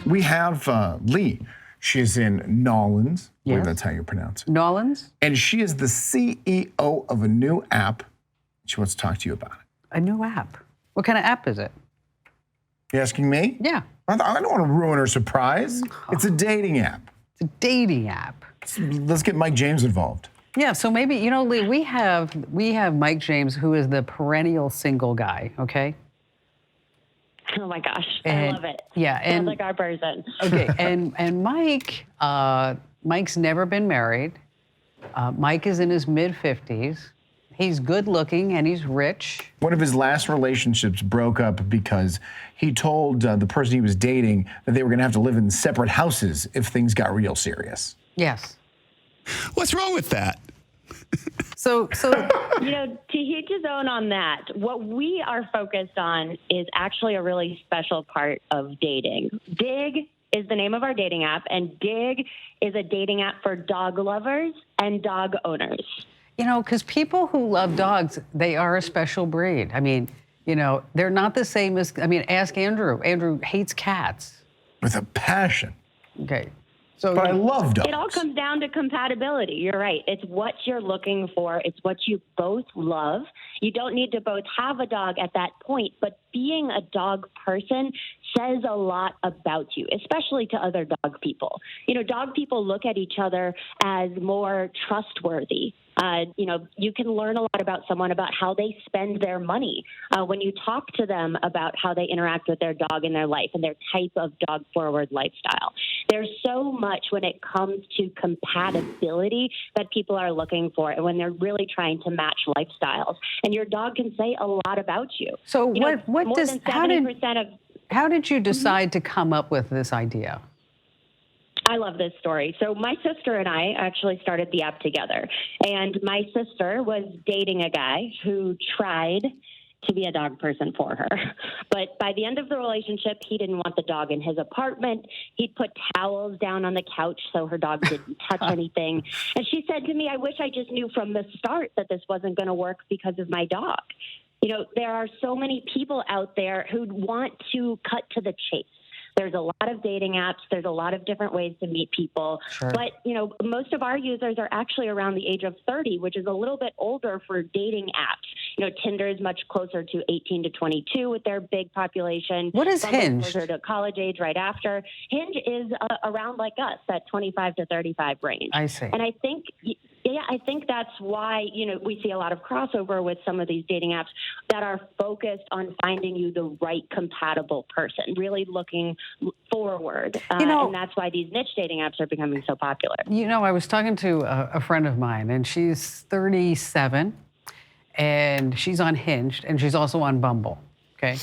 We have Leigh. She's in Nolans. I believe Yes. that's how you pronounce it. Nolans? And she is the CEO of a new app. She wants to talk to you about it. A new app. What kind of app is it? You asking me? Yeah. I don't want to ruin her surprise. It's a dating app. It's a dating app. Let's get Mike James involved. Yeah, so maybe, Leigh, we have Mike James, who is the perennial single guy, okay? Oh my gosh, And- I love it. yeah, and- Sounds like our person. Okay, and Mike, Mike's never been married. Mike is in his mid-50s. He's good looking and he's rich. One of his last relationships broke up because he told the person he was dating that they were going to have to live in separate houses if things got real serious. Yes. What's wrong with that? So To each his own on that. What we are focused on is actually a really special part of dating. Dig is the name of our dating app, and Dig is a dating app for dog lovers and dog owners. because people who love dogs, they are a special breed. I mean, they're not the same as, ask Andrew. Andrew hates cats. With a passion. Okay. So, But I love dogs. It all comes down to compatibility. You're right. It's what you're looking for. It's what you both love. You don't need to both have a dog at that point, but being a dog person says a lot about you, especially to other dog people. Dog people look at each other as more trustworthy. You can learn a lot about someone about how they spend their money when you talk to them about how they interact with their dog in their life and their type of dog-forward lifestyle. There's so much when it comes to compatibility that people are looking for and when they're really trying to match lifestyles. And your dog can say a lot about you. So More than 70% of how did you decide to come up with this idea? I love this story. So my sister and I actually started the app together. And my sister was dating a guy who tried to be a dog person for her. But by the end of the relationship, he didn't want the dog in his apartment. He'd put towels down on the couch so her dog didn't touch anything. And she said to me, I wish I just knew from the start that this wasn't going to work because of my dog. There are so many people out there who want to cut to the chase. There's a lot of dating apps. There's a lot of different ways to meet people. Sure. But, most of our users are actually around the age of 30, which is a little bit older for dating apps. Tinder is much closer to 18 to 22 with their big population. What is Bumble's Hinge? Closer to college age right after. Hinge is around like us, that 25 to 35 range. I see. And I think that's why, we see a lot of crossover with some of these dating apps that are focused on finding you the right compatible person, really looking forward. And that's why these niche dating apps are becoming so popular. I was talking to a friend of mine, and she's 37, and she's on Hinge, and she's also on Bumble. Okay.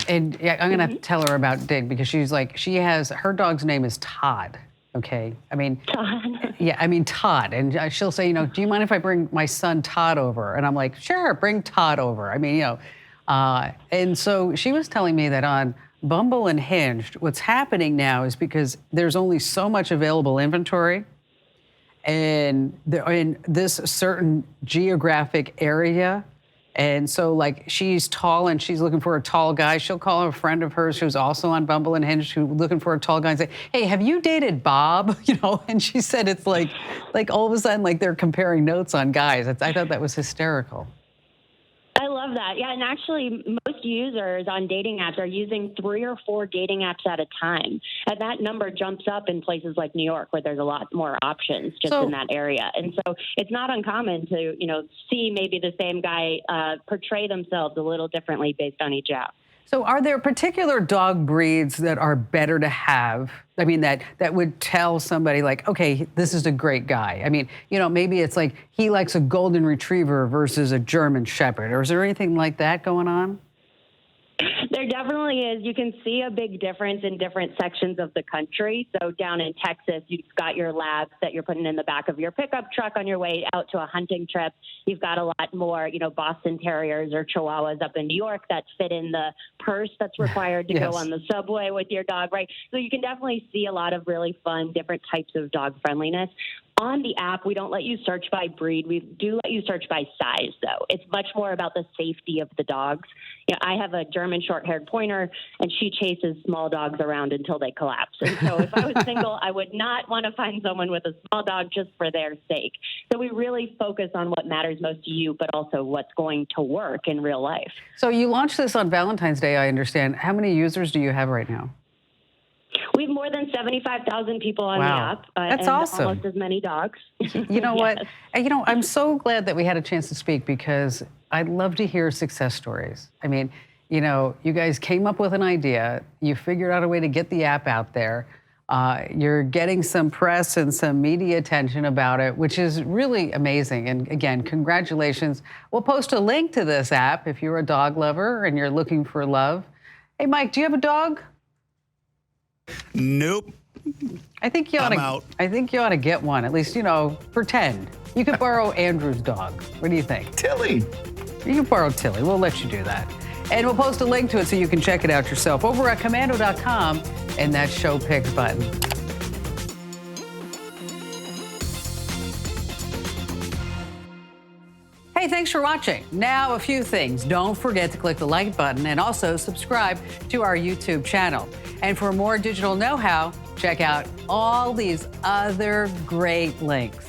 And I'm going to tell her about Dig because her dog's name is Todd. Okay. Todd. Yeah, Todd. And she'll say, do you mind if I bring my son Todd over? And I'm like, sure, bring Todd over. And so she was telling me that on Bumble and Hinge, what's happening now is because there's only so much available inventory and they're in this certain geographic area. And so, she's tall and she's looking for a tall guy. She'll call a friend of hers who's also on Bumble and Hinge who's looking for a tall guy and say, hey, have you dated Bob? And she said it's like all of a sudden, they're comparing notes on guys. I thought that was hysterical. I love that. Yeah, and actually, most users on dating apps are using 3 or 4 dating apps at a time. And that number jumps up in places like New York, where there's a lot more options just in that area. And so it's not uncommon to, see maybe the same guy portray themselves a little differently based on each app. So are there particular dog breeds that are better to have? That would tell somebody okay, this is a great guy. Maybe it's he likes a golden retriever versus a German shepherd. Or is there anything like that going on? There definitely is. You can see a big difference in different sections of the country. So down in Texas, you've got your labs that you're putting in the back of your pickup truck on your way out to a hunting trip. You've got a lot more, Boston Terriers or Chihuahuas up in New York that fit in the purse that's required to Yes. go on the subway with your dog, right? So you can definitely see a lot of really fun, different types of dog friendliness. On the app, we don't let you search by breed. We do let you search by size, though. It's much more about the safety of the dogs. You know, I have a German short-haired pointer, and she chases small dogs around until they collapse. And so if I was single, I would not want to find someone with a small dog just for their sake. So we really focus on what matters most to you, but also what's going to work in real life. So you launched this on Valentine's Day, I understand. How many users do you have right now? We have more than 75,000 people on Wow. the app. That's and awesome. Almost as many dogs. You know what? You know, I'm so glad that we had a chance to speak because I'd love to hear success stories. I mean, you know, you guys came up with an idea. You figured out a way to get the app out there. You're getting some press and some media attention about it, which is really amazing. And again, congratulations. We'll post a link to this app if you're a dog lover and you're looking for love. Hey, Mike, do you have a dog? Nope. I think you ought I'm to. out. I think you ought to get one. At least, you know, pretend. You could borrow Andrew's dog. What do you think? Tilly. You can borrow Tilly. We'll let you do that. And we'll post a link to it so you can check it out yourself over at Komando.com and that show picks button. Hey, thanks for watching. Now, a few things. Don't forget to click the like button and also subscribe to our YouTube channel. And for more digital know-how, check out all these other great links.